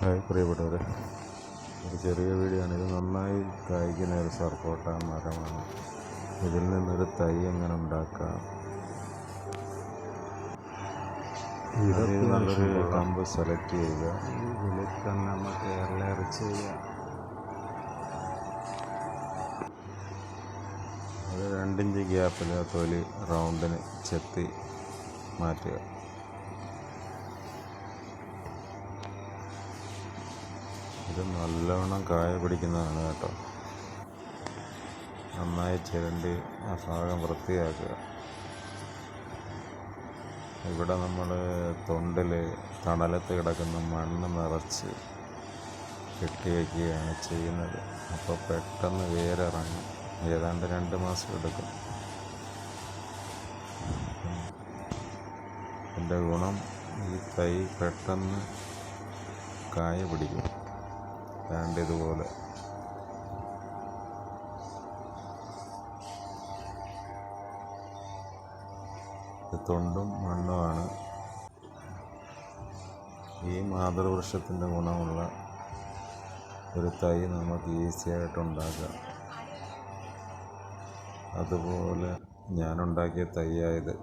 Hi പ്രിയപ്പെട്ടവരെ, ഒരു ചെറിയ വീഡിയോ ആണ്. ഇത് നന്നായി കായ്ക്കുന്ന ഒരു സർപ്പോട്ട മരമാണ്. ഇതിൽ നിന്നൊരു തൈ എങ്ങനെ ഉണ്ടാക്കാം, ഇത് നല്ലൊരു കമ്പ് സെലക്ട് ചെയ്യുക. ഇതിൽ തന്നെ നമുക്ക് ലെയർ ചെയ്യുക. അത് 2 ഇഞ്ച് ഗ്യാപ്പിൽ തൊലി റൗണ്ടിന് ചെത്തി മാറ്റുക. ഇത് നല്ലവണ്ണം കായ പിടിക്കുന്നതാണ് കേട്ടോ. നന്നായി ചിരണ്ടി ആ ഭാഗം വൃത്തിയാക്കുക. ഇവിടെ നമ്മൾ തൊണ്ടിൽ തണലത്ത് കിടക്കുന്ന മണ്ണ് നിറച്ച് കെട്ടിവെക്കുകയാണ് ചെയ്യുന്നത്. അപ്പോൾ പെട്ടെന്ന് വേരിറങ്ങും. ഏതാണ്ട് 2 മാസം എടുക്കും. ഇതിൻ്റെ ഗുണം, ഈ തൈ പെട്ടെന്ന് കായ പിടിക്കും. ഇതുപോലെ തൊണ്ടും മണ്ണുമാണ് ഈ മാതൃവൃക്ഷത്തിൻ്റെ ഗുണമുള്ള ഒരു തൈ നമുക്ക് ഈസിയായിട്ട് ഉണ്ടാക്കാം. അതുപോലെ ഞാനുണ്ടാക്കിയ തൈയായത്.